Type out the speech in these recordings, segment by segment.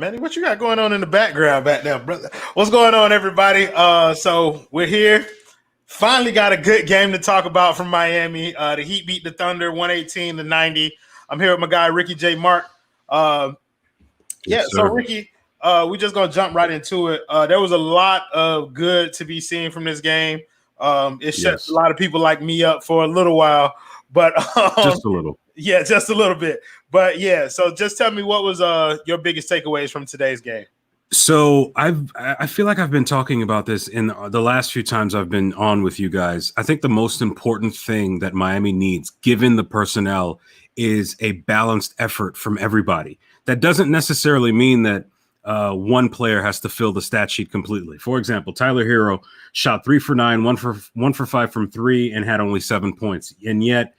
Manny, what you got going on in the background back there, brother? What's going on, everybody? So we're here. Finally got a good game to talk about from Miami. The Heat beat the Thunder 118-90. I'm here with my guy Ricky J. Mark. So Ricky, we're just gonna jump right into it. There was a lot of good to be seen from this game. It shut a lot of people like me up for a little while, but just a little. Yeah, just a little bit. But yeah, so just tell me what was your biggest takeaways from today's game. So I feel like I've been talking about this in the last few times I've been on with you guys. I think the most important thing that Miami needs, given the personnel, is a balanced effort from everybody. That doesn't necessarily mean that one player has to fill the stat sheet completely. For example, Tyler Herro shot 3 for 9, 1 for 5 from 3, and had only 7 points. And yet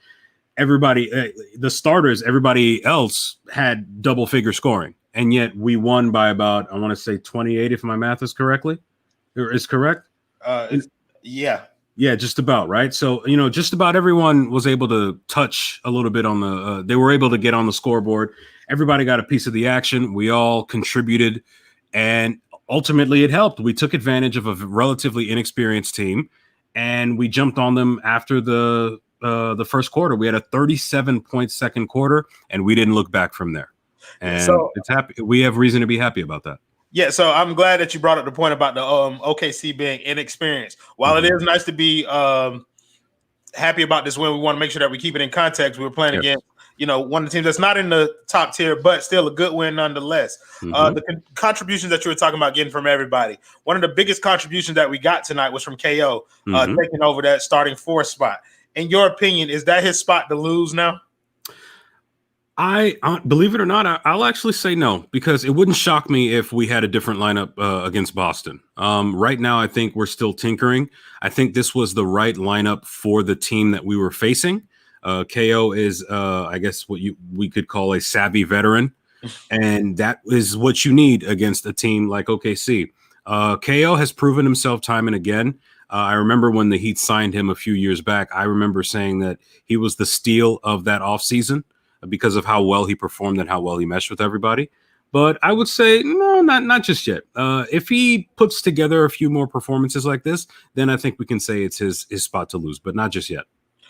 everybody, the starters, everybody else had double figure scoring. And yet we won by about, I want to say 28, if my math is correct. Yeah, just about, right? So, just about everyone was able to touch a little bit on the, they were able to get on the scoreboard. Everybody got a piece of the action. We all contributed, and ultimately it helped. We took advantage of a relatively inexperienced team, and we jumped on them after the first quarter. We had a 37-point second quarter, and we didn't look back from there. And so, it's happy. We have reason to be happy about that. Yeah, so I'm glad that you brought up the point about the OKC being inexperienced. While it is nice to be happy about this win, we want to make sure that we keep it in context. We were playing against, one of the teams that's not in the top tier, but still a good win nonetheless. The contributions that you were talking about getting from everybody. One of the biggest contributions that we got tonight was from KO taking over that starting 4 spot. In your opinion, is that his spot to lose now? I believe it or not, I'll actually say no, because it wouldn't shock me if we had a different lineup against Boston. Right now, I think we're still tinkering. I think this was the right lineup for the team that we were facing. KO is, I guess, what we could call a savvy veteran, and that is what you need against a team like OKC. KO has proven himself time and again. I remember when the Heat signed him a few years back, I remember saying that he was the steal of that offseason because of how well he performed and how well he meshed with everybody. But I would say, no, not just yet. If he puts together a few more performances like this, then I think we can say it's his spot to lose, but not just yet.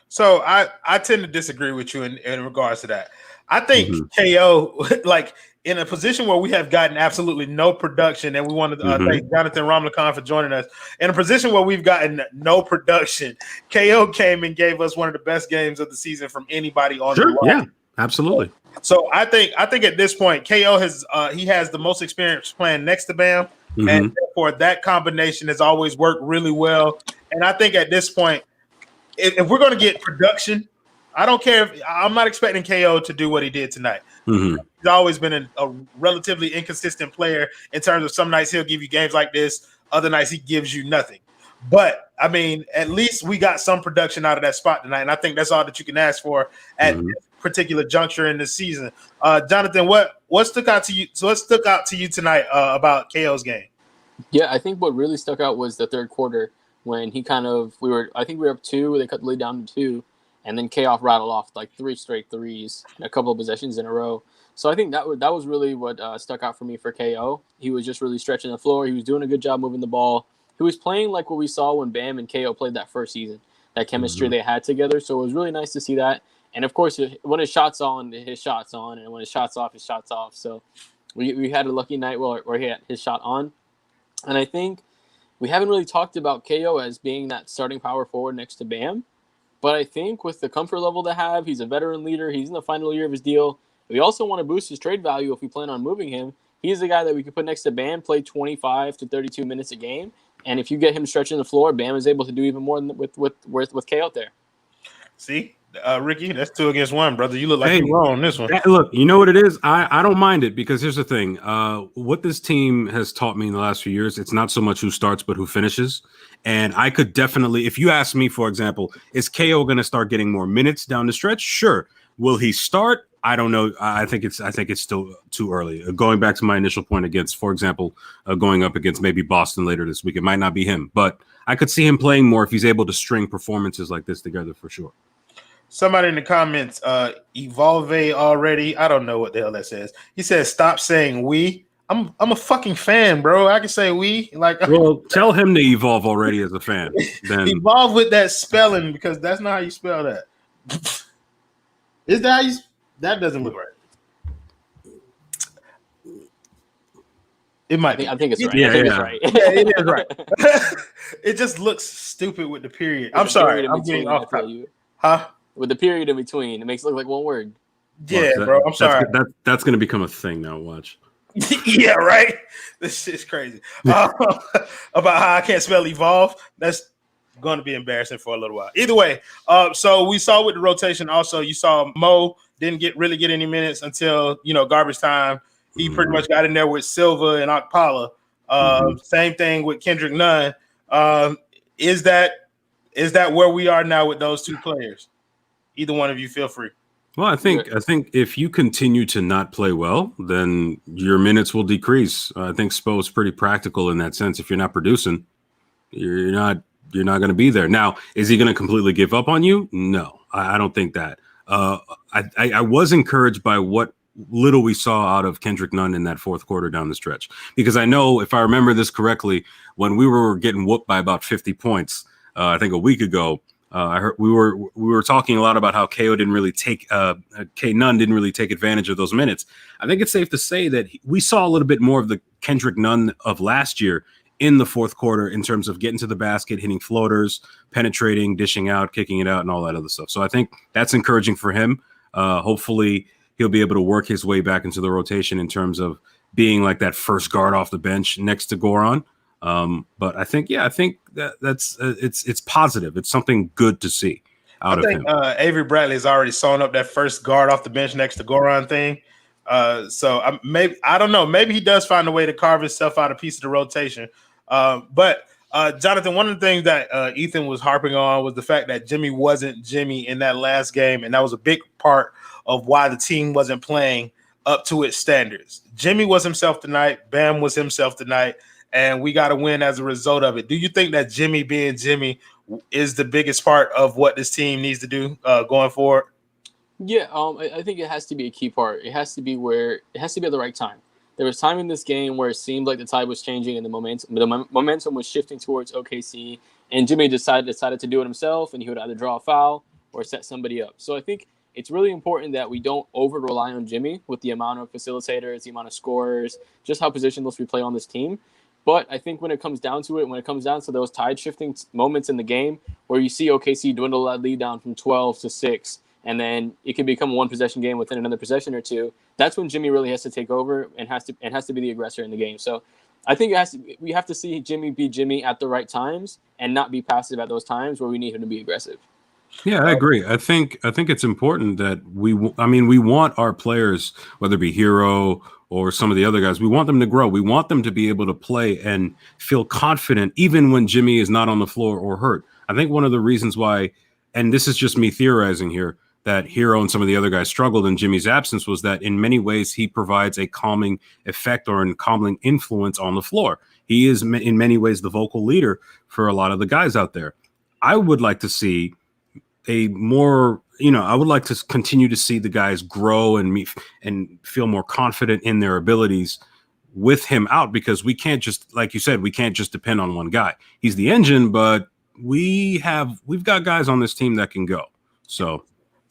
So I tend to disagree with you in regards to that. I think KO, like in a position where we have gotten absolutely no production, and we want to thank Jonathan Romlicon for joining us. In a position where we've gotten no production, KO came and gave us one of the best games of the season from anybody on the line. Yeah, absolutely. So I think at this point, KO has he has the most experience playing next to Bam, and therefore that combination has always worked really well. And I think at this point, if we're going to get production, I don't care if I'm not expecting KO to do what he did tonight. He's always been a relatively inconsistent player in terms of some nights he'll give you games like this, other nights he gives you nothing. But I mean, at least we got some production out of that spot tonight, and I think that's all that you can ask for at this particular juncture in the season. Jonathan, what stuck out to you? So what stuck out to you tonight about KO's game? Yeah, I think what really stuck out was the third quarter when he I think we were up 2, they cut the lead down to 2, and then KO rattled off like 3 straight threes, a couple of possessions in a row. So I think that was really what stuck out for me for KO. He was just really stretching the floor. He was doing a good job moving the ball. He was playing like what we saw when Bam and KO played that first season, that chemistry they had together. So it was really nice to see that. And of course, when his shot's on, his shot's on, and when his shot's off, his shot's off. So we had a lucky night where he had his shot on. And I think we haven't really talked about KO as being that starting power forward next to Bam. But I think with the comfort level to have, he's a veteran leader. He's in the final year of his deal. We also want to boost his trade value if we plan on moving him. He's the guy that we could put next to Bam, play 25 to 32 minutes a game. And if you get him stretching the floor, Bam is able to do even more with K out there. See, Ricky, that's 2 against 1, brother. You look like you're wrong on this one. Look, you know what it is? I don't mind it, because here's the thing. What this team has taught me in the last few years, it's not so much who starts, but who finishes. And I could definitely, if you ask me, for example, is KO going to start getting more minutes down the stretch? Sure. Will he start? I don't know. I think it's still too early. Going back to my initial point against, for example, going up against maybe Boston later this week, it might not be him, but I could see him playing more if he's able to string performances like this together for sure. Somebody in the comments, evolve already. I don't know what the hell that says. He says, stop saying we. I'm a fucking fan, bro. I can say we like. Well, tell him to evolve already as a fan. Then Evolve with that spelling because that's not how you spell that. Is that how you? That doesn't look right. It might. I think it's right. Yeah, I think yeah. it's right. Yeah, it is right. It just looks stupid with the period. I'm sorry. I'm getting off topic. Huh? With the period in between, it makes it look like one word. Yeah, bro. I'm sorry. That's going to become a thing now. Watch. Yeah, right. This shit's crazy. About how I can't spell evolve. That's going to be embarrassing for a little while. Either way, so we saw with the rotation. Also, you saw Mo didn't really get any minutes until garbage time. He pretty much got in there with Silva and Okpala. Same thing with Kendrick Nunn. Is that where we are now with those two players? Either one of you, feel free. Well, I think if you continue to not play well, then your minutes will decrease. I think Spo is pretty practical in that sense. If you're not producing, you're not going to be there. Now, is he going to completely give up on you? No, I don't think that. I was encouraged by what little we saw out of Kendrick Nunn in that fourth quarter down the stretch, because I know, if I remember this correctly, when we were getting whooped by about 50 points, I think a week ago, I heard we were talking a lot about how Nunn didn't really take advantage of those minutes. I think it's safe to say that we saw a little bit more of the Kendrick Nunn of last year in the fourth quarter in terms of getting to the basket, hitting floaters, penetrating, dishing out, kicking it out, and all that other stuff. So I think that's encouraging for him. Hopefully he'll be able to work his way back into the rotation in terms of being like that first guard off the bench next to Goran. But I think that's it's positive. It's something good to see out of him. Avery Bradley has already sewn up that first guard off the bench next to Goran thing. So I don't know. Maybe he does find a way to carve himself out a piece of the rotation. But Jonathan, one of the things that Ethan was harping on was the fact that Jimmy wasn't Jimmy in that last game, and that was a big part of why the team wasn't playing up to its standards. Jimmy was himself tonight. Bam was himself tonight. And we got to win as a result of it. Do you think that Jimmy being Jimmy is the biggest part of what this team needs to do going forward? Yeah, I think it has to be a key part. It has to be at the right time. There was time in this game where it seemed like the tide was changing and the momentum was shifting towards OKC, and Jimmy decided to do it himself, and he would either draw a foul or set somebody up. So I think it's really important that we don't over-rely on Jimmy with the amount of facilitators, the amount of scorers, just how positionless we play on this team. But I think when it comes down to those tide-shifting moments in the game where you see OKC dwindle that lead down from 12 to 6, and then it can become a one-possession game within another possession or two, that's when Jimmy really has to take over and has to be the aggressor in the game. So I think we have to see Jimmy be Jimmy at the right times and not be passive at those times where we need him to be aggressive. Yeah, I agree. I think it's important that we want our players, whether it be Herro or some of the other guys, we want them to grow. We want them to be able to play and feel confident even when Jimmy is not on the floor or hurt. I think one of the reasons why, and this is just me theorizing here, that Herro and some of the other guys struggled in Jimmy's absence was that in many ways he provides a calming effect or a calming influence on the floor. He is in many ways the vocal leader for a lot of the guys out there. I would like to see I would like to continue to see the guys grow and feel more confident in their abilities with him out, because we can't just, like you said, we can't just depend on one guy. He's the engine, but we've got guys on this team that can go. So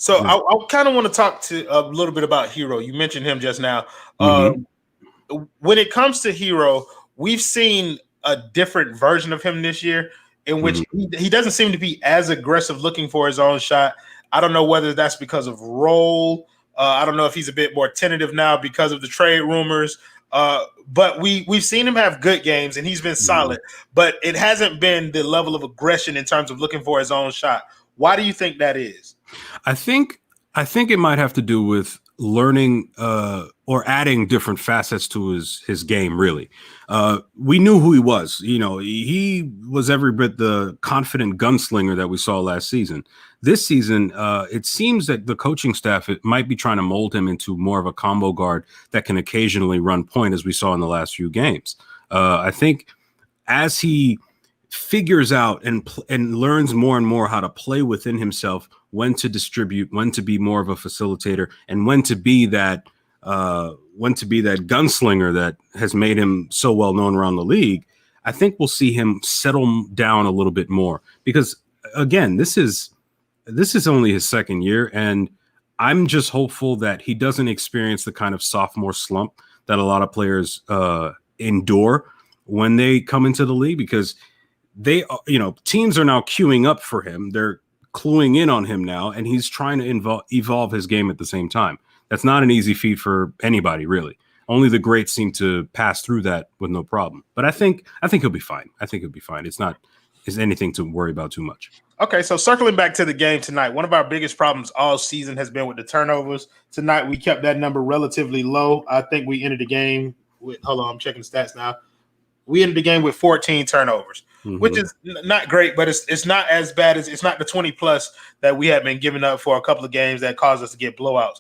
I kind of want to talk to a little bit about Herro. You mentioned him just now. When it comes to Herro, we've seen a different version of him this year, in which he doesn't seem to be as aggressive looking for his own shot. I don't know whether that's because of role. I don't know if he's a bit more tentative now because of the trade rumors. But we've seen him have good games, and he's been solid. But it hasn't been the level of aggression in terms of looking for his own shot. Why do you think that is? I think it might have to do with learning or adding different facets to his game, really. We knew who he was. He was every bit the confident gunslinger that we saw last season. This season, it seems that the coaching staff might be trying to mold him into more of a combo guard that can occasionally run point, as we saw in the last few games. I think as he figures out and learns more and more how to play within himself, when to distribute, when to be more of a facilitator, and when to be that went to be that gunslinger that has made him so well known around the league, I think we'll see him settle down a little bit more because, again, this is only his second year, and I'm just hopeful that he doesn't experience the kind of sophomore slump that a lot of players endure when they come into the league because teams are now queuing up for him. They're cluing in on him now, and he's trying to evolve his game at the same time. That's not an easy feat for anybody, really. Only the greats seem to pass through that with no problem. But I think he'll be fine. It's anything to worry about too much. Okay, so circling back to the game tonight, one of our biggest problems all season has been with the turnovers. Tonight, we kept that number relatively low. I think we ended the game with – hold on, I'm checking stats now. We ended the game with 14 turnovers, which is not great, but it's not as bad as – it's not the 20-plus that we had been giving up for a couple of games that caused us to get blowouts.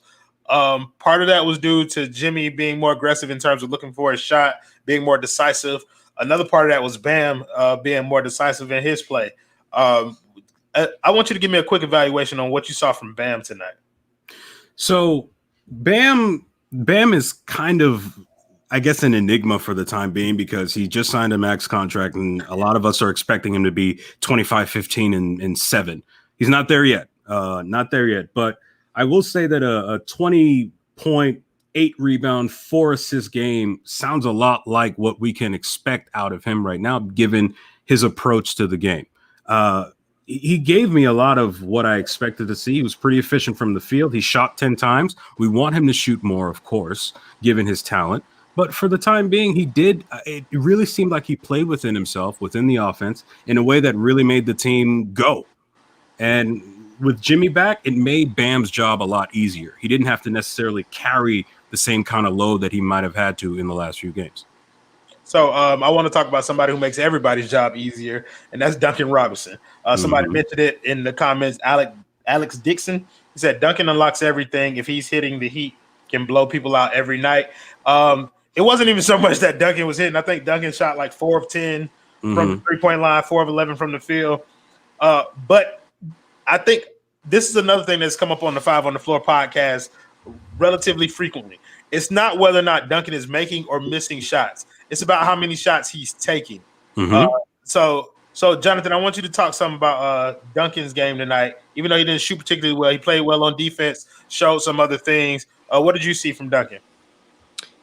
Part of that was due to Jimmy being more aggressive in terms of looking for his shot, being more decisive. Another part of that was Bam being more decisive in his play. I want you to give me a quick evaluation on what you saw from Bam tonight. So Bam is kind of, I guess, an enigma for the time being because he just signed a max contract and a lot of us are expecting him to be 25, 15, and 7. He's not there yet. But I will say that a 20-point, 8 rebound, 4 assist game sounds a lot like what we can expect out of him right now, given his approach to the game. He gave me a lot of what I expected to see. He was pretty efficient from the field. He shot 10 times. We want him to shoot more, of course, given his talent. But for the time being, he did. It really seemed like he played within himself, within the offense, in a way that really made the team go. And with Jimmy back, it made Bam's job a lot easier. He didn't have to necessarily carry the same kind of load that he might have had to in the last few games. So I want to talk about somebody who makes everybody's job easier, and that's Duncan Robinson. Somebody mentioned it in the comments. Alex Dixon, he said Duncan unlocks everything. If he's hitting, the Heat can blow people out every night. It wasn't even so much that Duncan was hitting. I think Duncan shot like 4 of 10 from the three-point line, 4 of 11 from the field. But I think this is another thing that's come up on the 5 on the Floor podcast relatively frequently. It's not whether or not Duncan is making or missing shots. It's about how many shots he's taking. So Jonathan, I want you to talk something about Duncan's game tonight. Even though he didn't shoot particularly well, he played well on defense, showed some other things. What did you see from Duncan?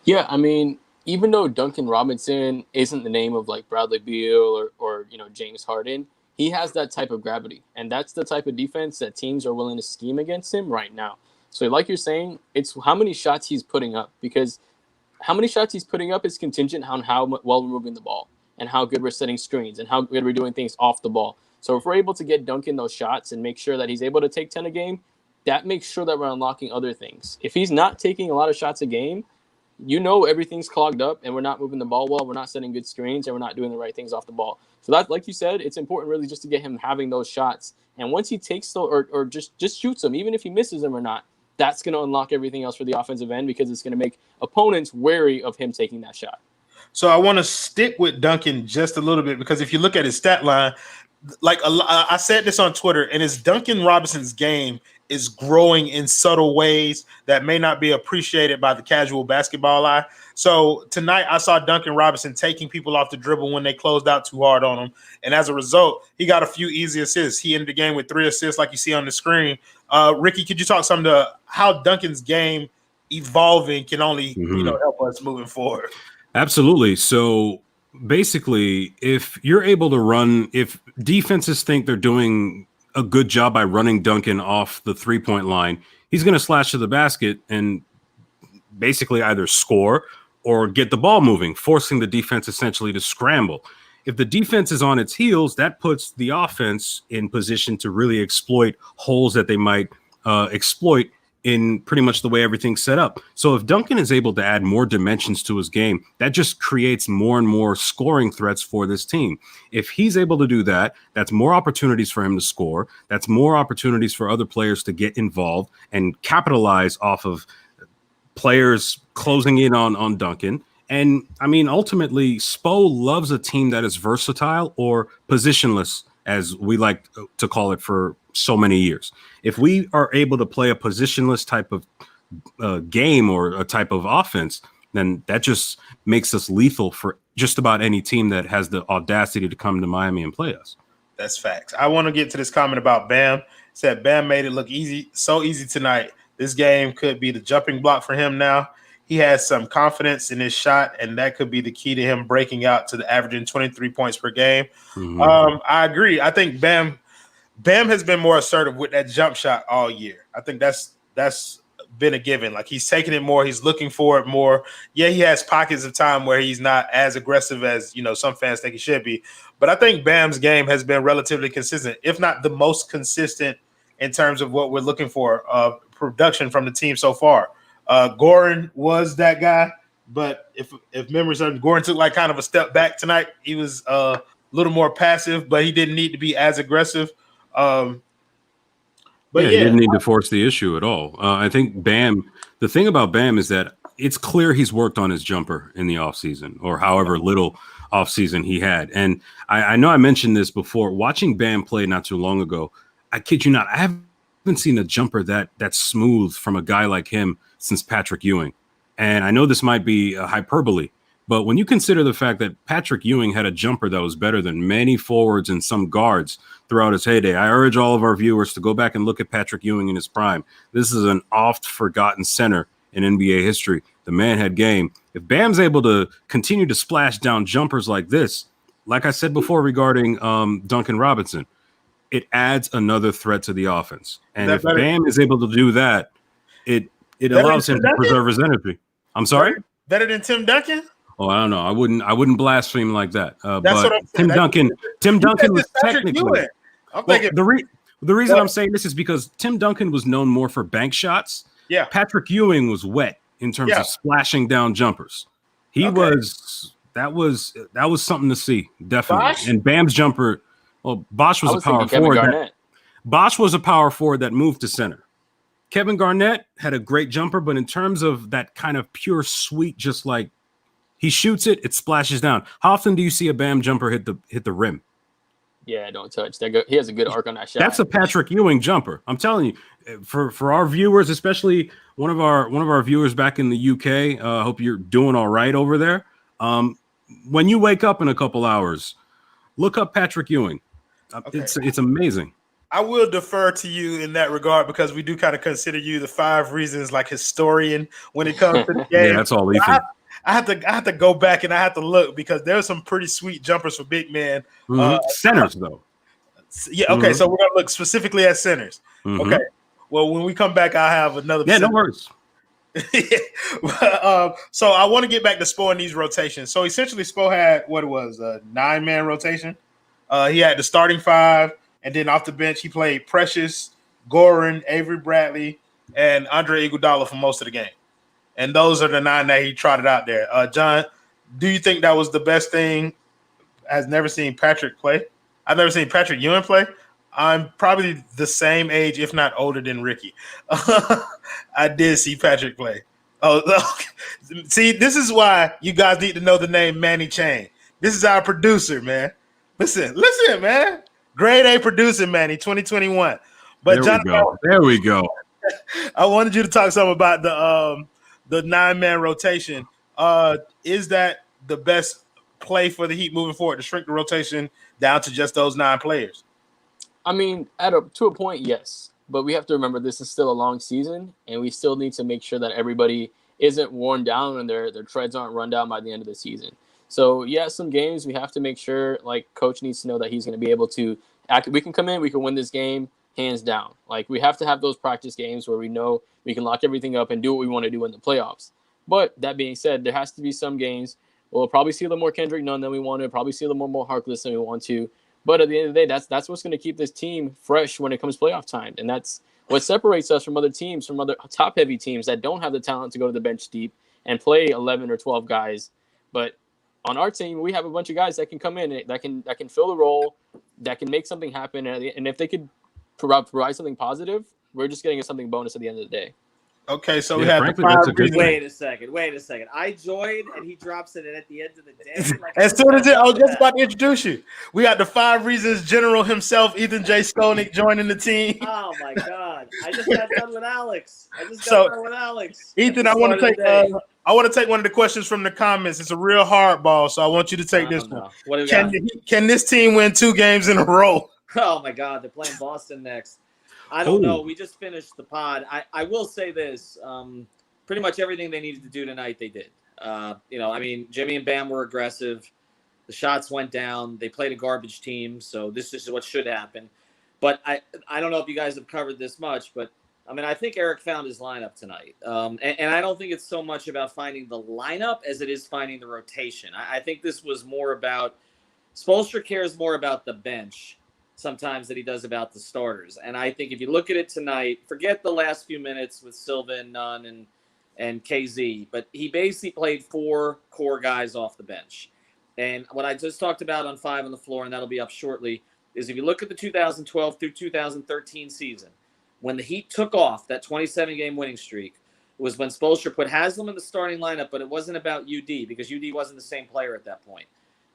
Yeah, I mean, even though Duncan Robinson isn't the name of like Bradley Beal or James Harden, he has that type of gravity, and that's the type of defense that teams are willing to scheme against him right now. So like you're saying, it's how many shots he's putting up, because how many shots he's putting up is contingent on how well we're moving the ball and how good we're setting screens and how good we're doing things off the ball. So if we're able to get Duncan those shots and make sure that he's able to take 10 a game, that makes sure that we're unlocking other things. If he's not taking a lot of shots a game, everything's clogged up and we're not moving the ball well, we're not setting good screens, and we're not doing the right things off the ball. So that, like you said, it's important really just to get him having those shots. And once he takes those or just shoots them, even if he misses them or not, that's going to unlock everything else for the offensive end because it's going to make opponents wary of him taking that shot. So I want to stick with Duncan just a little bit because if you look at his stat line, like I said this on Twitter, and it's Duncan Robinson's game is growing in subtle ways that may not be appreciated by the casual basketball eye. So tonight I saw Duncan Robinson taking people off the dribble when they closed out too hard on him. And as a result, he got a few easy assists. He ended the game with 3 assists like you see on the screen. Ricky, could you talk something to how Duncan's game evolving can only help us moving forward? Absolutely. So basically, if you're able to if defenses think they're doing a good job by running Duncan off the 3-point line, he's going to slash to the basket and basically either score or get the ball moving, forcing the defense essentially to scramble. If the defense is on its heels, that puts the offense in position to really exploit holes that they might exploit in pretty much the way everything's set up. So if Duncan is able to add more dimensions to his game, that just creates more and more scoring threats for this team. If he's able to do that, that's more opportunities for him to score. That's more opportunities for other players to get involved and capitalize off of players closing in on Duncan. And I mean, ultimately, Spo loves a team that is versatile or positionless, as we like to call it for so many years. If we are able to play a positionless type of game or a type of offense, then that just makes us lethal for just about any team that has the audacity to come to Miami and play us. That's facts. I want to get to this comment about Bam. Said Bam made it look easy, so easy tonight. This game could be the jumping block for him now. He has some confidence in his shot, and that could be the key to him breaking out to the averaging 23 points per game. I agree. I think Bam has been more assertive with that jump shot all year. I think that's been a given. Like, he's taking it more. He's looking for it more. Yeah, he has pockets of time where he's not as aggressive as, some fans think he should be. But I think Bam's game has been relatively consistent, if not the most consistent in terms of what we're looking for, production from the team so far. Goran was that guy, but if memory serves, Goran took like kind of a step back tonight. He was a little more passive, but he didn't need to be as aggressive. But he didn't need to force the issue at all. I think Bam, the thing about Bam is that it's clear he's worked on his jumper in the offseason, or however little offseason he had. And I know I mentioned this before. Watching Bam play not too long ago, I kid you not, I haven't seen a jumper that's smooth from a guy like him since Patrick Ewing. And I know this might be a hyperbole, but when you consider the fact that Patrick Ewing had a jumper that was better than many forwards and some guards throughout his heyday, I urge all of our viewers to go back and look at Patrick Ewing in his prime. This is an oft-forgotten center in NBA history. The man had game. If Bam's able to continue to splash down jumpers like this, like I said before regarding Duncan Robinson, it adds another threat to the offense. And if Bam is able to do that, it allows him to preserve his energy. I'm sorry? Better than Tim Duncan? Oh, I don't know. I wouldn't blaspheme like that. But what I'm saying. Tim Duncan was technically. The reason I'm saying this is because Tim Duncan was known more for bank shots. Yeah. Patrick Ewing was wet in terms of splashing down jumpers. That was something to see, definitely. Bosh? And Bam's jumper. Well, Bosh was a power forward. Bosh was a power forward that moved to center. Kevin Garnett had a great jumper, but in terms of that kind of pure sweet, just like he shoots it, it splashes down. How often do you see a Bam jumper hit the rim? Yeah, don't touch that. He has a good arc on that shot. That's a Patrick Ewing jumper. I'm telling you, for our viewers, especially one of our viewers back in the UK. Hope you're doing all right over there. When you wake up in a couple hours, look up Patrick Ewing. Okay. It's amazing. I will defer to you in that regard because we do kind of consider you the 5 reasons like historian when it comes to the game. Yeah, that's all Ethan. I have to go back and I have to look because there's some pretty sweet jumpers for big men. Centers though. Yeah. Okay. So we're gonna look specifically at centers. Okay. Well, when we come back, I'll have another. Yeah, no worries. So I want to get back to Spo and these rotations. So essentially, Spo had what it was a 9-man rotation. He had the starting 5. And then off the bench, he played Precious, Goran, Avery Bradley, and Andre Iguodala for most of the game. And those are the 9 that he trotted out there. John, do you think that was the best thing? I've never seen Patrick play. I've never seen Patrick Ewing play. I'm probably the same age, if not older than Ricky. I did see Patrick play. See, this is why you guys need to know the name Manny Chain. This is our producer, man. Listen, man. Grade A producer, Manny, 2021. But there we go. I wanted you to talk something about the 9-man rotation. Is that the best play for the Heat moving forward to shrink the rotation down to just those 9 players? I mean, to a point, yes. But we have to remember this is still a long season, and we still need to make sure that everybody isn't worn down and their treads aren't run down by the end of the season. So, yeah, some games we have to make sure, like, coach needs to know that he's going to be able to we can come in, we can win this game, hands down. Like, we have to have those practice games where we know we can lock everything up and do what we want to do in the playoffs. But that being said, there has to be some games we'll probably see a little more Kendrick Nunn than we want to, probably see a little more Harkless than we want to. But at the end of the day, that's what's going to keep this team fresh when it comes playoff time. And that's what separates us from other teams, from other top-heavy teams that don't have the talent to go to the bench deep and play 11 or 12 guys. But on our team, we have a bunch of guys that can come in, that can fill the role, that can make something happen. And if they could provide something positive, we're just getting something bonus at the end of the day. Okay, so Yeah, we have frankly, the that's five a good reasons. Wait a second. I joined and he drops it in at the end of the day. Like, As soon as I was just about to introduce you, we got the 5 reasons general himself, Ethan J. Skolnick, joining the team. oh my god! I just got done with Alex. So, Ethan, I want Start to of the day. take one of the questions from the comments. It's a real hard ball, so I want you to take this one. What do we got? Can this team win 2 games in a row? Oh my god, they're playing Boston next. I don't know. We just finished the pod. I will say this. Pretty much everything they needed to do tonight, they did. Jimmy and Bam were aggressive. The shots went down. They played a garbage team, so this is what should happen. But I don't know if you guys have covered this much, but I think Eric found his lineup tonight. And I don't think it's so much about finding the lineup as it is finding the rotation. I think this was more about Spoelstra cares more about the bench sometimes than he does about the starters. And I think if you look at it tonight, forget the last few minutes with Silva and Nunn and KZ, but he basically played 4 core guys off the bench. And what I just talked about on 5 on the floor, and that'll be up shortly, is if you look at the 2012 through 2013 season, when the Heat took off that 27-game winning streak, it was when Spoelstra put Haslam in the starting lineup, but it wasn't about UD because UD wasn't the same player at that point.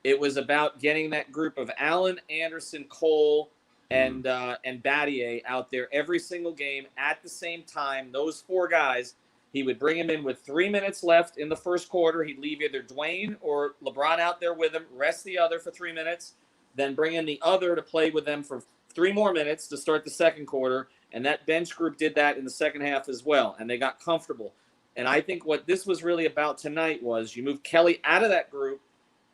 It was about getting that group of Allen, Anderson, Cole, and Battier out there every single game at the same time. Those 4 guys, he would bring him in with 3 minutes left in the first quarter. He'd leave either Dwayne or LeBron out there with him, rest the other for 3 minutes, then bring in the other to play with them for 3 more minutes to start the second quarter. And that bench group did that in the second half as well, and they got comfortable. And I think what this was really about tonight was you move Kelly out of that group,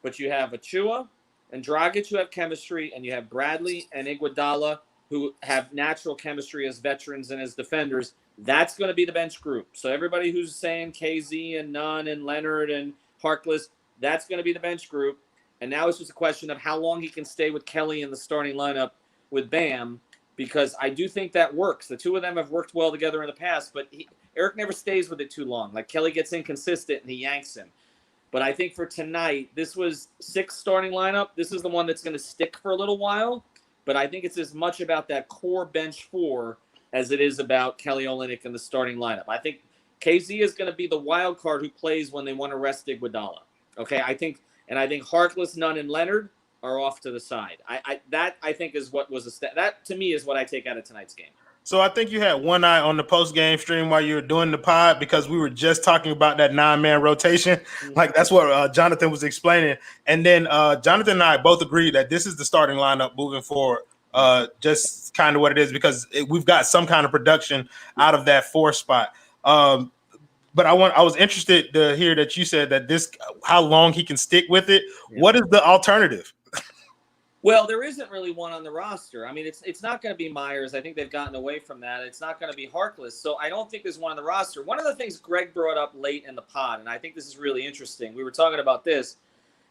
but you have Achua and Dragic who have chemistry, and you have Bradley and Iguodala who have natural chemistry as veterans and as defenders. That's going to be the bench group. So everybody who's saying KZ and Nunn and Leonard and Harkless, that's going to be the bench group. And now it's just a question of how long he can stay with Kelly in the starting lineup with Bam, because I do think that works. The 2 of them have worked well together in the past, but Eric never stays with it too long. Like, Kelly gets inconsistent and he yanks him. But I think for tonight, this was 6 starting lineup. This is the one that's going to stick for a little while. But I think it's as much about that core bench 4 as it is about Kelly Olynyk in the starting lineup. I think KZ is going to be the wild card who plays when they want to rest Iguodala. Okay, I think Harkless, Nunn, and Leonard are off to the side. I think is what was that to me is what I take out of tonight's game. So I think you had one eye on the post-game stream while you were doing the pod, because we were just talking about that 9-man rotation. Like, that's what Jonathan was explaining. And then Jonathan and I both agreed that this is the starting lineup moving forward. Just kind of what it is, because we've got some kind of production out of that 4 spot. But I was interested to hear that you said that how long he can stick with it. Yeah. What is the alternative? Well, there isn't really one on the roster. I mean, it's not going to be Myers. I think they've gotten away from that. It's not going to be Harkless. So I don't think there's one on the roster. One of the things Greg brought up late in the pod, and I think this is really interesting, we were talking about this,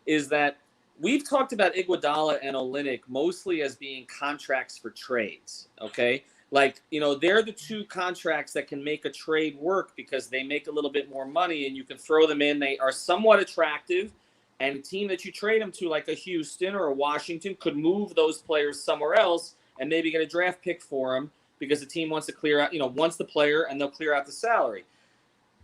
is that we've talked about Iguodala and Olynyk mostly as being contracts for trades, okay? Like, they're the 2 contracts that can make a trade work because they make a little bit more money and you can throw them in. They are somewhat attractive. And a team that you trade them to, like a Houston or a Washington, could move those players somewhere else and maybe get a draft pick for them because the team wants to clear out, wants the player, and they'll clear out the salary.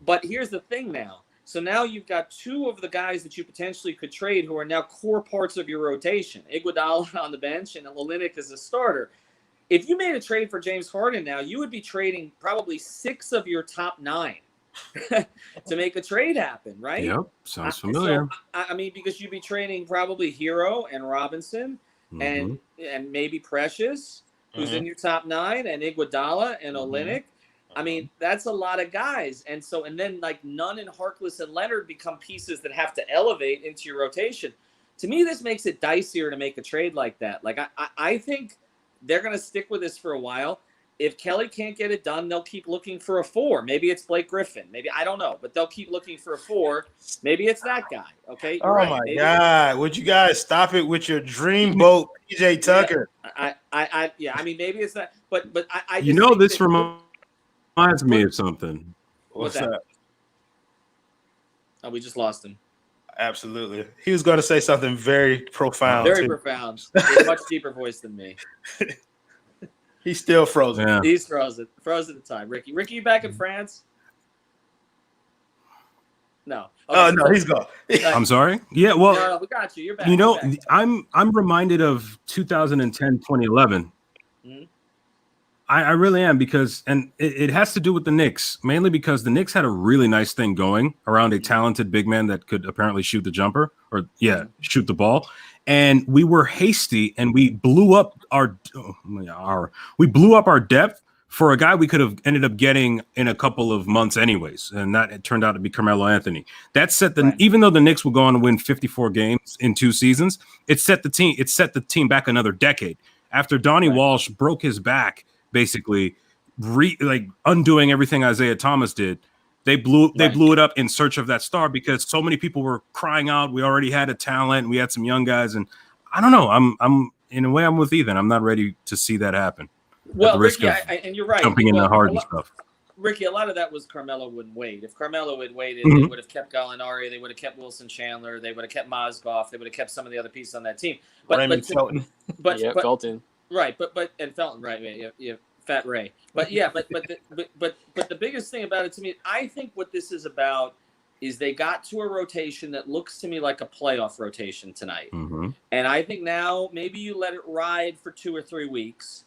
But here's the thing now. So now you've got 2 of the guys that you potentially could trade who are now core parts of your rotation. Iguodala on the bench and Olynyk as a starter. If you made a trade for James Harden now, you would be trading probably 6 of your top 9. to make a trade happen, right? Yep, sounds familiar. So, because you'd be trading probably Herro and Robinson and maybe Precious, who's in your top 9, and Iguodala and Olynyk. I mean, that's a lot of guys. And then like Nunn and Harkless and Leonard become pieces that have to elevate into your rotation. To me, this makes it dicier to make a trade like that. Like, I think they're going to stick with this for a while. If Kelly can't get it done, they'll keep looking for a 4. Maybe it's Blake Griffin. Maybe, I don't know, but they'll keep looking for a 4. Maybe it's that guy. Okay. You're right. My God. Would you guys stop it with your dreamboat, PJ Tucker? Yeah. Maybe it's that, but I this reminds me of something. What's that? Oh, we just lost him. Absolutely. He was going to say something very profound. Very profound. With a much deeper voice than me. He's still frozen. Yeah. He's frozen. Frozen at the time. Ricky, you back in France? No. Oh Okay, no, he's gone. I'm sorry. Yeah, well, no, we got you. You're back. you know, You're back. I'm reminded of 2010, 2011. Mhm. I really am, because it has to do with the Knicks, mainly because the Knicks had a really nice thing going around a talented big man that could apparently shoot the jumper shoot the ball. And we were hasty and we blew up our depth for a guy we could have ended up getting in a couple of months anyways. And that it turned out to be Carmelo Anthony. That set even though the Knicks would go on to win 54 games in 2 seasons, it set the team back another decade. After Donnie Walsh broke his back, basically undoing everything Isaiah Thomas did, they blew it up in search of that star, because so many people were crying out. We already had a talent. We had some young guys, and I don't know. I'm in a way, I'm with Ethan. I'm not ready to see that happen. Well, Ricky, and you're right. Jumping in the hard and stuff. Ricky, a lot of that was Carmelo wouldn't wait. If Carmelo had waited, they would have kept Gallinari. They would have kept Wilson Chandler. They would have kept Mozgov. They would have kept some of the other pieces on that team. Felton. Felton. Right, and Felton, right? Yeah, Fat Ray. But the biggest thing about it to me, I think what this is about is they got to a rotation that looks to me like a playoff rotation tonight. Mm-hmm. And I think now maybe you let it ride for 2 or 3 weeks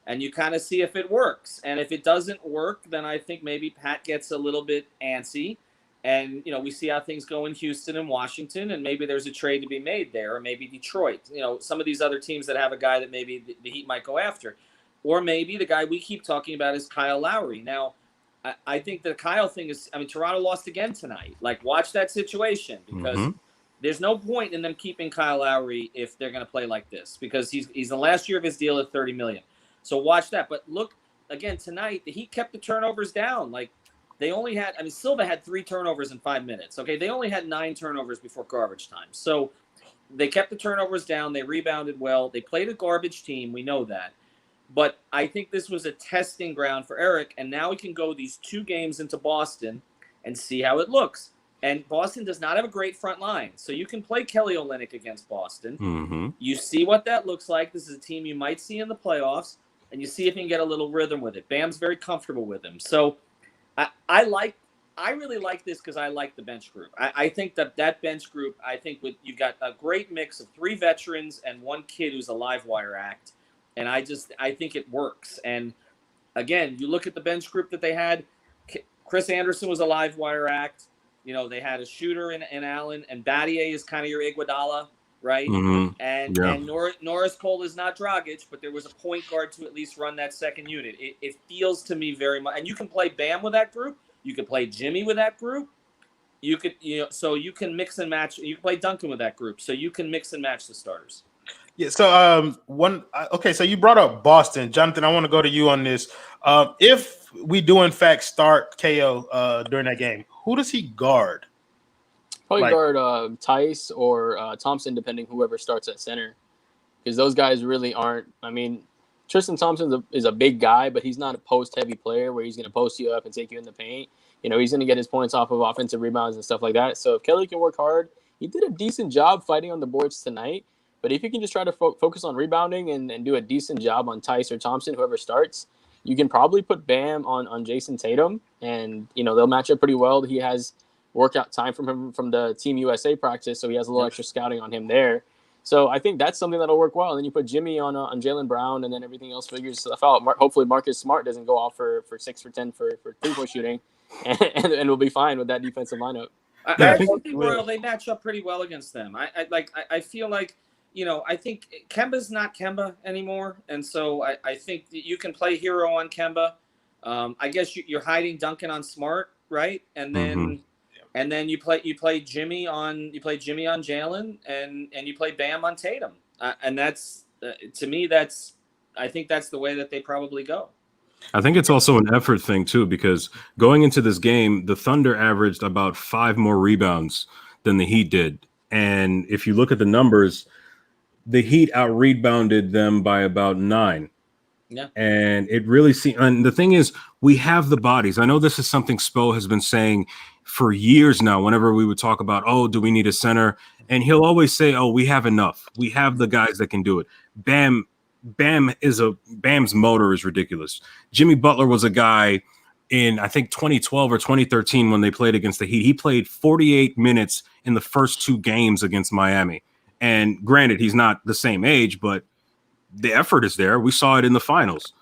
and you kind of see if it works. And if it doesn't work, then I think maybe Pat gets a little bit antsy. And, we see how things go in Houston and Washington, and maybe there's a trade to be made there, or maybe Detroit. Some of these other teams that have a guy that maybe the Heat might go after. Or maybe the guy we keep talking about is Kyle Lowry. Now, I think the Kyle thing is, Toronto lost again tonight. Watch that situation, because there's no point in them keeping Kyle Lowry if they're going to play like this, because he's in the last year of his deal at $30 million. So watch that. But look, again, tonight, the Heat kept the turnovers down. They only had, Silva had 3 turnovers in 5 minutes. Okay. They only had 9 turnovers before garbage time. So they kept the turnovers down. They rebounded well. They played a garbage team. We know that. But I think this was a testing ground for Eric. And now he can go these 2 games into Boston and see how it looks. And Boston does not have a great front line. So you can play Kelly Olynyk against Boston. Mm-hmm. You see what that looks like. This is a team you might see in the playoffs. And you see if you can get a little rhythm with it. Bam's very comfortable with him. So I really like this because I like the bench group. I think that bench group, you've got a great mix of 3 veterans and 1 kid who's a live wire act. And I think it works. And again, you look at the bench group that they had. Chris Anderson was a live wire act. They had a shooter in Allen, and Battier is kind of your Iguodala, right? Mm-hmm. And Norris Cole is not Dragic, but there was a point guard to at least run that second unit. It feels to me very much. And you can play Bam with that group. You could play Jimmy with that group. You could, so you can mix and match. You can play Duncan with that group, so you can mix and match the starters. Yeah. So okay. So you brought up Boston, Jonathan. I want to go to you on this. If we do in fact start KO during that game, who does he guard? Probably guard Tice or Thompson, depending whoever starts at center, because those guys really aren't. Tristan Thompson is a big guy, but he's not a post-heavy player where he's going to post you up and take you in the paint. He's going to get his points off of offensive rebounds and stuff like that. So if Kelly can work hard, he did a decent job fighting on the boards tonight. But if you can just try to focus on rebounding and do a decent job on Tice or Thompson, whoever starts, you can probably put Bam on Jason Tatum, and they'll match up pretty well. He has workout time from him from the Team USA practice, so he has a little extra scouting on him there. So I think that's something that'll work well. And then you put Jimmy on Jaylen Brown, and then everything else figures stuff out. Hopefully Marcus Smart doesn't go off for 6 for 10 for 3-point shooting, and we'll be fine with that defensive lineup. I think they match up pretty well against them. I feel like. I think Kemba's not Kemba anymore, and so I think you can play Herro on Kemba. I guess you're hiding Duncan on Smart, right? And then you play Jimmy on Jalen, and you play Bam on Tatum, and that's to me I think that's the way that they probably go. I think it's also an effort thing too, because going into this game, the Thunder averaged about 5 more rebounds than the Heat did, and if you look at the numbers, the Heat out-rebounded them by about 9. Yeah. And it really seems, and the thing is, we have the bodies. I know this is something Spo has been saying for years now, whenever we would talk about, do we need a center? And he'll always say, we have enough. We have the guys that can do it. Bam's motor is ridiculous. Jimmy Butler was a guy in I think 2012 or 2013 when they played against the Heat. He played 48 minutes in the first 2 games against Miami. And granted, he's not the same age, but the effort is there. We saw it in the finals.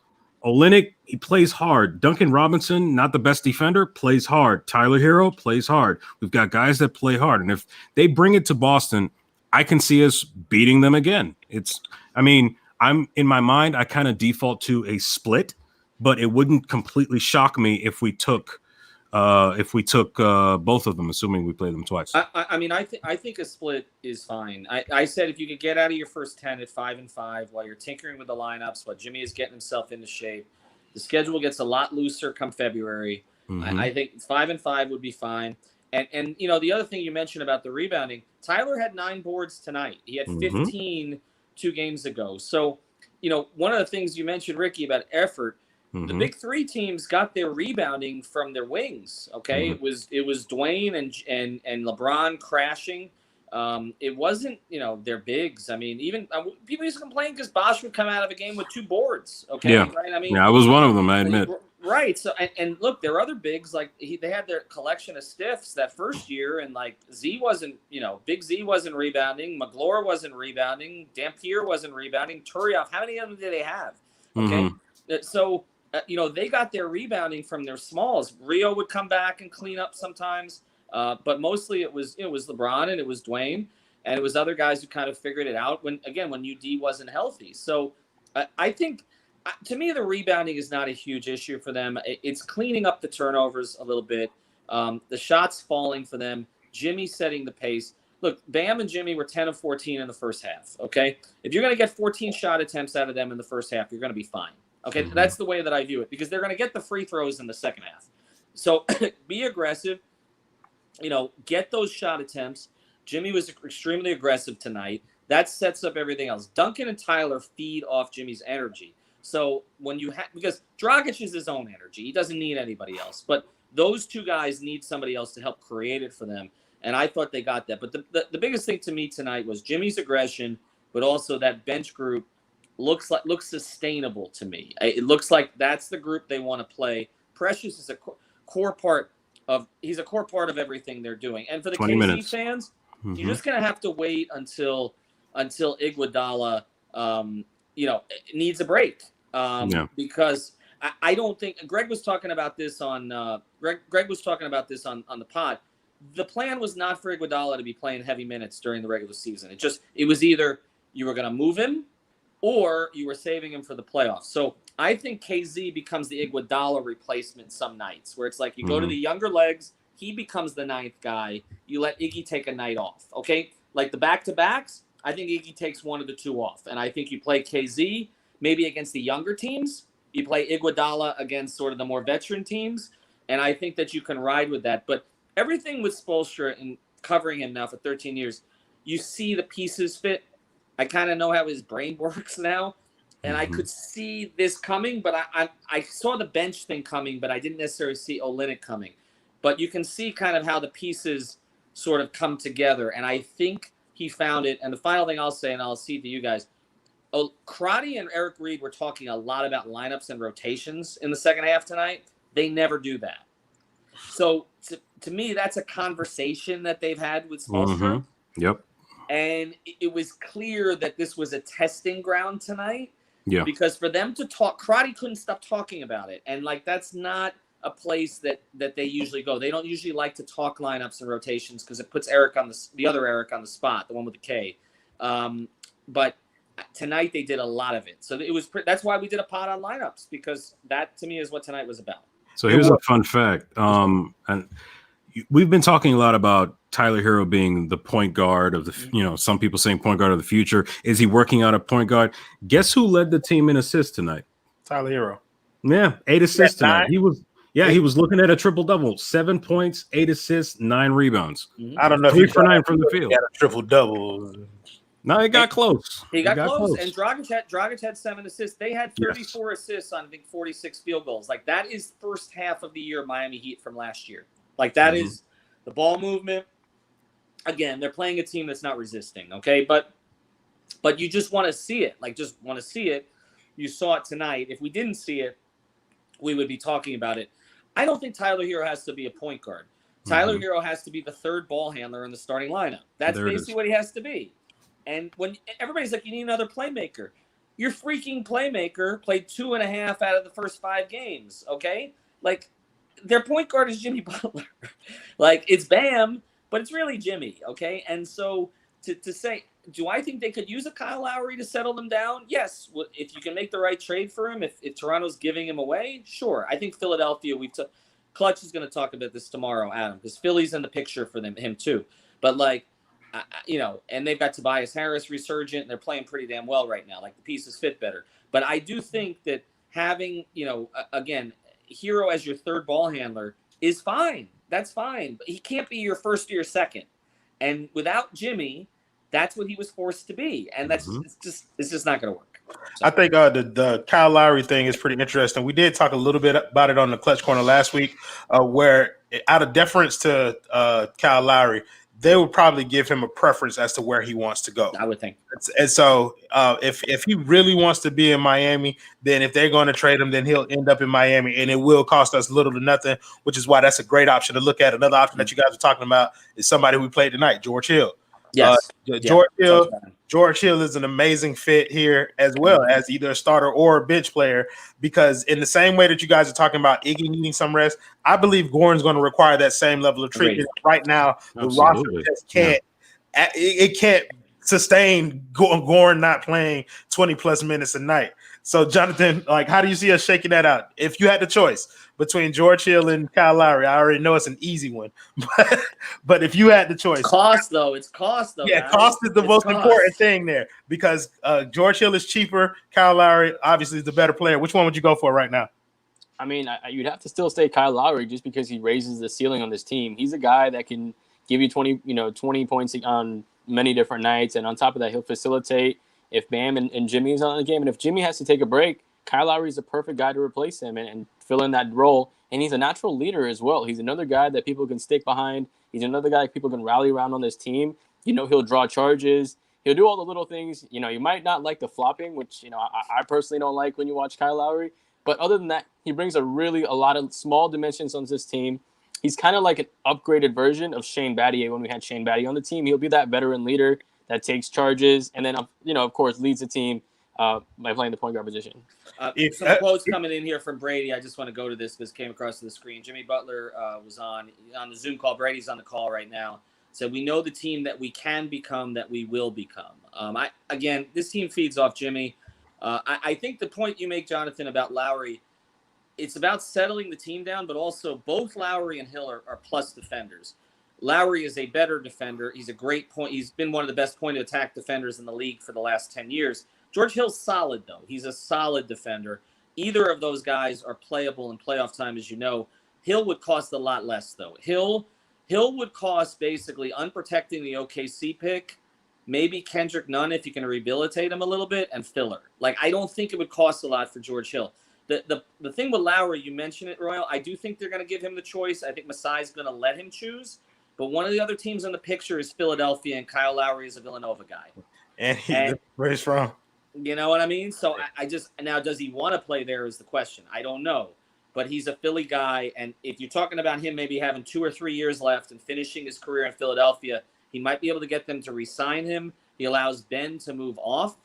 Olynyk, he plays hard. Duncan Robinson, not the best defender, plays hard. Tyler Herro plays hard. We've got guys that play hard. And if they bring it to Boston, I can see us beating them again. I'm in my mind, I kind of default to a split, but it wouldn't completely shock me if we took both of them, assuming we play them twice. I think a split is fine. I said if you could get out of your first 10 at 5-5 while you're tinkering with the lineups, while Jimmy is getting himself into shape, the schedule gets a lot looser come February. Mm-hmm. I think 5-5 would be fine. And the other thing you mentioned about the rebounding, Tyler had 9 boards tonight. He had 15 2 games ago. So, one of the things you mentioned, Ricky, about effort. The big 3 teams got their rebounding from their wings. Okay, it was Dwayne and LeBron crashing. It wasn't their bigs. I mean, even people used to complain because Bosch would come out of a game with 2 boards. Okay, yeah, right. I was one of them. I admit. Right. So and look, there are other bigs they had their collection of stiffs that first year, and Z wasn't Big Z wasn't rebounding, McGlure wasn't rebounding, Dampier wasn't rebounding, Turioff. How many of them did they have? Okay, so. They got their rebounding from their smalls. Rio would come back and clean up sometimes, but mostly it was LeBron and it was Dwayne and it was other guys who kind of figured it out when UD wasn't healthy. So I think, to me, the rebounding is not a huge issue for them. It's cleaning up the turnovers a little bit, the shots falling for them, Jimmy setting the pace. Look, Bam and Jimmy were 10 of 14 in the first half. Okay, if you're going to get 14 shot attempts out of them in the first half, you're going to be fine. Okay, that's the way that I view it, because they're going to get the free throws in the second half. So be aggressive, get those shot attempts. Jimmy was extremely aggressive tonight. That sets up everything else. Duncan and Tyler feed off Jimmy's energy. So when because Dragic is his own energy. He doesn't need anybody else. But those 2 guys need somebody else to help create it for them. And I thought they got that. But the biggest thing to me tonight was Jimmy's aggression, but also that bench group looks sustainable to me. It looks like that's the group they want to play. Precious is a core part of everything they're doing. And for the KC fans, you're just going to have to wait until Iguodala needs a break. Because I don't think Greg was talking about this on Greg was talking about this on the pod. The plan was not for Iguodala to be playing heavy minutes during the regular season. It was either you were going to move him or you were saving him for the playoffs. So I think KZ becomes the Iguodala replacement some nights, where it's like you go to the younger legs, he becomes the 9th guy, you let Iggy take a night off, okay? Like the back-to-backs, I think Iggy takes one of the 2 off, and I think you play KZ maybe against the younger teams, you play Iguodala against sort of the more veteran teams, and I think that you can ride with that. But everything with Spoelstra and covering him now for 13 years, you see the pieces fit. I kind of know how his brain works now, and I could see this coming, but I saw the bench thing coming, but I didn't necessarily see Olynyk coming. But you can see kind of how the pieces sort of come together, and I think he found it. And the final thing I'll say, and I'll see to you guys, Crotty and Eric Reed were talking a lot about lineups and rotations in the second half tonight. They never do that. So to me, that's a conversation that they've had with Spoelstra. Yep. And it was clear that this was a testing ground tonight. Yeah. Because for them to talk, Crotty couldn't stop talking about it. And that's not a place that they usually go. They don't usually like to talk lineups and rotations because it puts Eric on the other Eric on the spot, the one with the K. But tonight they did a lot of it. So that's why we did a pod on lineups, because that to me is what tonight was about. So here's a fun fact. And we've been talking a lot about Tyler Herro being the point guard of the, some people saying point guard of the future. Is he working out a point guard? Guess who led the team in assists tonight? Tyler Herro. Yeah, 8 assists tonight. He was looking at a triple double: 7 points, 8 assists, 9 rebounds. I don't know 3 for 9 from the field. He had a triple double. No, it got close. He got close. And Dragic had 7 assists. They had 34 assists on, I think, 46 field goals. That is first half of the year Miami Heat from last year. That is the ball movement. Again, they're playing a team that's not resisting, okay? But you just want to see it. Just want to see it. You saw it tonight. If we didn't see it, we would be talking about it. I don't think Tyler Herro has to be a point guard. Tyler Herro has to be the third ball handler in the starting lineup. That's basically what he has to be. And when everybody's like, you need another playmaker. Your freaking playmaker played 2.5 out of the first 5 games, okay? Like, their point guard is Jimmy Butler. Like, it's Bam, but it's really Jimmy, okay? And so to say, do I think they could use a Kyle Lowry to settle them down? Yes. If you can make the right trade for him, if Toronto's giving him away, sure. I think Philadelphia, Clutch is going to talk about this tomorrow, Adam, because Philly's in the picture for him too. But, like, and they've got Tobias Harris resurgent, and they're playing pretty damn well right now. Like, the pieces fit better. But I do think that having, again, Herro as your third ball handler is fine. That's fine. But he can't be your first or your second. And without Jimmy, that's what he was forced to be. And that's it's just not going to work. So. I think the Kyle Lowry thing is pretty interesting. We did talk a little bit about it on the Clutch Corner last week, where out of deference to Kyle Lowry, they would probably give him a preference as to where he wants to go. I would think. And so if he really wants to be in Miami, then if they're going to trade him, then he'll end up in Miami, and it will cost us little to nothing, which is why that's a great option to look at. Another option that you guys are talking about is somebody we played tonight, George Hill. Yes. George Hill is an amazing fit here as well as either a starter or a bench player, because in the same way that you guys are talking about Iggy needing some rest, I believe Goran's going to require that same level of treatment. Right now, the roster just can't it can't sustain Goran not playing 20-plus minutes a night. So, Jonathan, like, how do you see us shaking that out? If you had the choice between George Hill and Kyle Lowry, I already know it's an easy one. But if you had the choice. It's cost, though. Yeah, man. Cost is the most important thing there, because George Hill is cheaper. Kyle Lowry, obviously, is the better player. Which one would you go for right now? I mean, you'd have to still say Kyle Lowry just because he raises the ceiling on this team. He's a guy that can give you 20 points on many different nights. And on top of that, he'll facilitate if Bam and Jimmy's on the game. And if Jimmy has to take a break, Kyle Lowry is the perfect guy to replace him and fill in that role. And he's a natural leader as well. He's another guy that people can stick behind. He's another guy people can rally around on this team. He'll draw charges. He'll do all the little things. You might not like the flopping, which, I personally don't like when you watch Kyle Lowry. But other than that, he brings a lot of small dimensions on this team. He's kind of like an upgraded version of Shane Battier when we had Shane Battier on the team. He'll be that veteran leader that takes charges and then, of course, leads the team by playing the point guard position. Some quotes coming in here from Brady. I just want to go to this because it came across the screen. Jimmy Butler was on the Zoom call. Brady's on the call right now. So we know the team that we can become, that we will become. This team feeds off Jimmy. I think the point you make, Jonathan, about Lowry, it's about settling the team down, but also both Lowry and Hill are plus defenders. Lowry is a better defender. He's a great point. He's been one of the best point of attack defenders in the league for the last 10 years. George Hill's solid, though. He's a solid defender. Either of those guys are playable in playoff time, as you know. Hill would cost a lot less, though. Hill would cost basically unprotecting the OKC pick, maybe Kendrick Nunn if you can rehabilitate him a little bit, and filler. Like, I don't think it would cost a lot for George Hill. The thing with Lowry, you mentioned it, Royal, I do think they're going to give him the choice. I think Masai's going to let him choose. But one of the other teams in the picture is Philadelphia, and Kyle Lowry is a Villanova guy. And where he's from. You know what I mean? So now, does he want to play there is the question. I don't know. But he's a Philly guy, and if you're talking about him maybe having 2 or 3 years left and finishing his career in Philadelphia, he might be able to get them to re-sign him. He allows Ben to move off.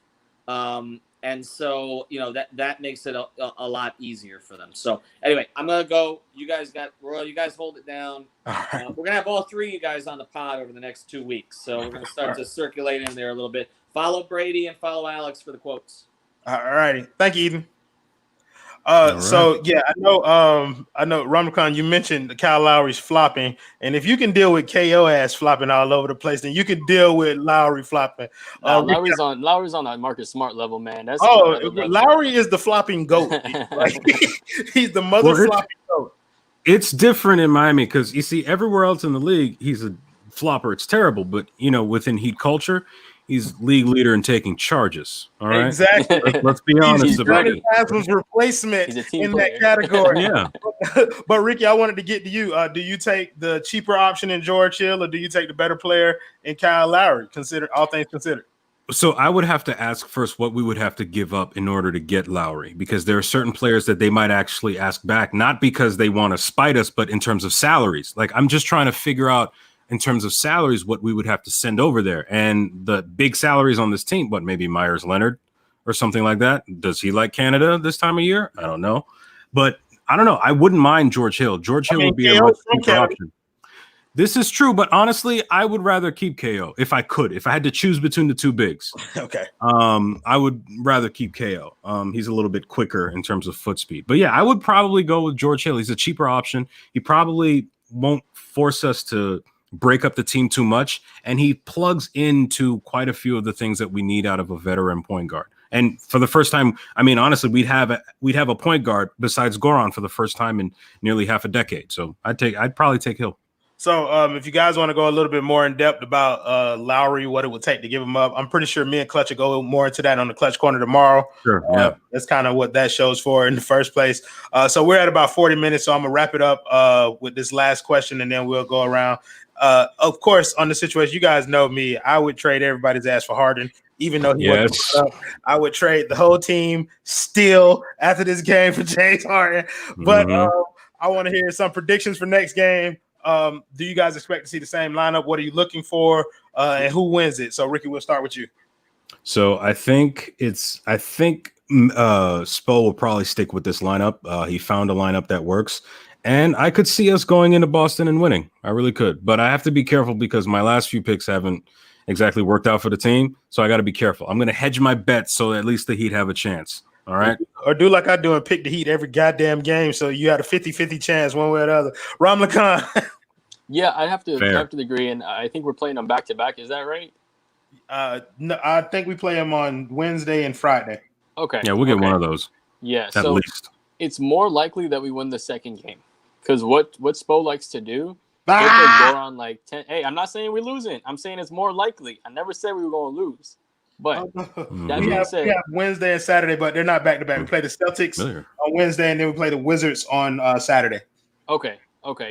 And so, that makes it a lot easier for them. So, anyway, I'm going to go. You guys Royal, you guys hold it down. Right. We're going to have all 3 of you guys on the pod over the next 2 weeks. So, we're going to start to circulate in there a little bit. Follow Brady and follow Alex for the quotes. All righty. Thank you, Eden. So yeah, I know Ramachan, you mentioned Kyle Lowry's flopping, and if you can deal with KO ass flopping all over the place, then you can deal with Lowry flopping. Lowry's on that Marcus Smart level, man. That's Lowry is the flopping goat. He's the flopping goat. It's different in Miami because you see everywhere else in the league, he's a flopper. It's terrible, but within Heat culture, he's league leader in taking charges. All right, exactly. Let's be honest about it. He's replacement in that category. Yeah. But Ricky, I wanted to get to you. Do you take the cheaper option in George Hill, or do you take the better player in Kyle Lowry? All things considered. So I would have to ask first what we would have to give up in order to get Lowry, because there are certain players that they might actually ask back, not because they want to spite us, but in terms of salaries. Like, I'm just trying to figure out in terms of salaries what we would have to send over there. And the big salaries on this team, what, maybe Myers Leonard or something like that? Does he like Canada this time of year? I don't know. But I don't know. I wouldn't mind George Hill. George Hill would be a much cheaper option. This is true, but honestly, I would rather keep KO if I could. If I had to choose between the two bigs, okay. I would rather keep KO. He's a little bit quicker in terms of foot speed. But yeah, I would probably go with George Hill. He's a cheaper option. He probably won't force us to break up the team too much, and he plugs into quite a few of the things that we need out of a veteran point guard. And for the first time, I mean, honestly, we'd have a point guard besides Goran for the first time in nearly half a decade. So I'd probably take Hill. So if you guys want to go a little bit more in depth about Lowry, what it would take to give him up, I'm pretty sure me and Clutch will go more into that on the Clutch Corner tomorrow. Sure. Yeah. That's kind of what that show's for in the first place. So we're at about 40 minutes, so I'm going to wrap it up with this last question, and then we'll go around. Of course, on the situation, you guys know me. I would trade everybody's ass for Harden, even though he wasn't up. I would trade the whole team still after this game for James Harden. But I want to hear some predictions for next game. Do you guys expect to see the same lineup? What are you looking for? And who wins it? So, Ricky, we'll start with you. So I think Spo will probably stick with this lineup. He found a lineup that works. And I could see us going into Boston and winning. I really could. But I have to be careful because my last few picks haven't exactly worked out for the team. So I got to be careful. I'm going to hedge my bets so at least the Heat have a chance. All right. Or do like I do and pick the Heat every goddamn game. So you had a 50-50 chance one way or the other. Ram Lacan. Yeah, I have to agree. And I think we're playing them back to back. Is that right? No, I think we play them on Wednesday and Friday. Okay. Yeah, we'll get one of those. Yeah. At least. It's more likely that we win the second game. Because what Spo likes to do, he'll put Goran like 10. Hey, I'm not saying we're losing. I'm saying it's more likely. I never said we were going to lose. But that being said, we have Wednesday and Saturday, but they're not back to back. We play the Celtics on Wednesday, and then we play the Wizards on Saturday. Okay,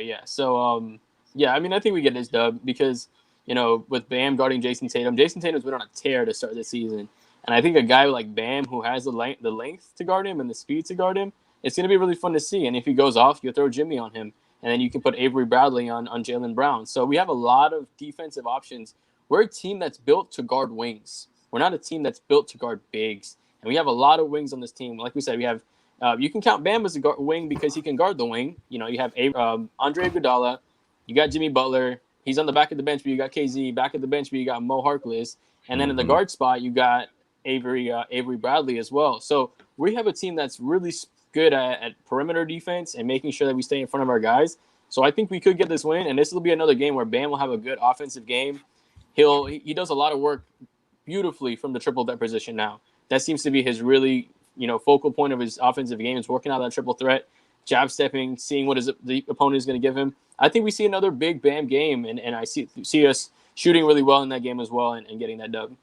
yeah. So, yeah, I mean, I think we get this dub because, you know, with Bam guarding Jason Tatum's been on a tear to start the season. And I think a guy like Bam who has the length to guard him and the speed to guard him, it's going to be really fun to see. And if he goes off, you throw Jimmy on him. And then you can put Avery Bradley on Jaylen Brown. So we have a lot of defensive options. We're a team that's built to guard wings. We're not a team that's built to guard bigs. And we have a lot of wings on this team. Like we said, we have you can count Bam as a wing because he can guard the wing. You know, you have Andre Iguodala. You got Jimmy Butler. He's on the back of the bench, but you got KZ. Back of the bench, but you got Mo Harkless. And then in the guard spot, you got Avery Bradley as well. So we have a team that's really good at perimeter defense and making sure that we stay in front of our guys. So I think we could get this win, and this will be another game where Bam will have a good offensive game. He does a lot of work beautifully from the triple threat position now. That seems to be his really, focal point of his offensive game is working out that triple threat, jab stepping, seeing what the opponent is going to give him. I think we see another big Bam game, and I see us shooting really well in that game as well and getting that dub.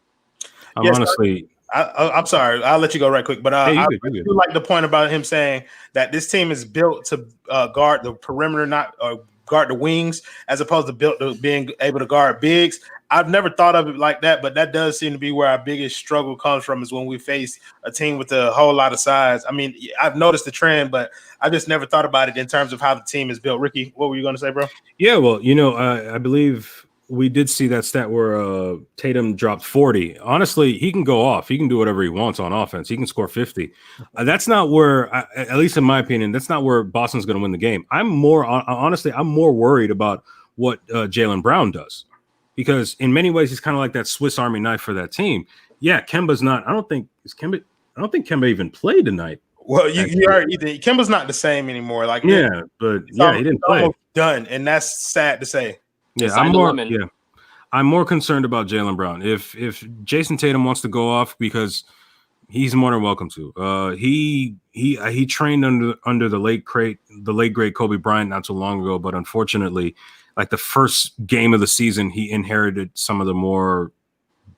I'm sorry. I'll let you go right quick, but I do like the point about him saying that this team is built to guard the perimeter, not guard the wings, as opposed to built to being able to guard bigs. I've never thought of it like that, but that does seem to be where our biggest struggle comes from is when we face a team with a whole lot of size. I mean, I've noticed the trend, but I just never thought about it in terms of how the team is built. Ricky, what were you going to say, bro? Yeah, well, I believe we did see that stat where Tatum dropped 40. Honestly, he can go off. He can do whatever he wants on offense. He can score 50. That's not where, at least in my opinion, that's not where Boston's going to win the game. I'm more worried about what Jaylen Brown does. Because in many ways, he's kind of like that Swiss Army knife for that team. Yeah, Kemba's not. I don't think Kemba even played tonight. Well, you already Kemba's not the same anymore. Like he didn't play. Done, and that's sad to say. Yeah, I'm more concerned about Jaylen Brown. If Jason Tatum wants to go off, because he's more than welcome to. He trained under the late great Kobe Bryant not too long ago, but unfortunately, like the first game of the season, he inherited some of the more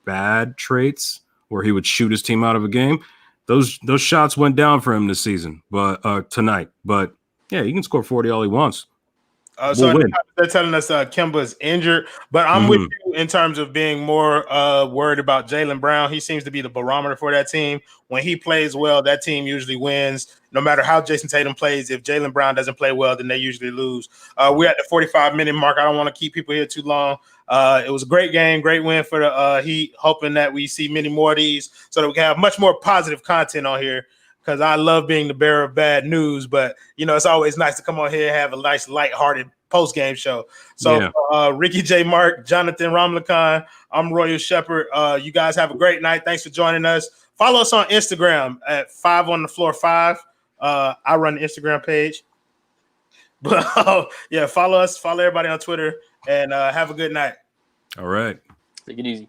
bad traits where he would shoot his team out of a game. Those shots went down for him this season, but tonight. But yeah, he can score 40 all he wants. So they're telling us Kemba's injured, but I'm with you in terms of being more worried about Jaylen Brown. He seems to be the barometer for that team. When he plays well, that team usually wins. No matter how Jason Tatum plays, if Jaylen Brown doesn't play well, then they usually lose. We're at the 45-minute mark. I don't want to keep people here too long. It was a great game, great win for the Heat. Hoping that we see many more of these so that we can have much more positive content on here. Because I love being the bearer of bad news, but it's always nice to come on here and have a nice, lighthearted post-game show. So, Ricky J. Mark, Jonathan Ramlakan, I'm Royal Shepherd. You guys have a great night. Thanks for joining us. Follow us on Instagram at 5 on the floor 5. I run the Instagram page, but follow us, follow everybody on Twitter, and have a good night. All right, take it easy.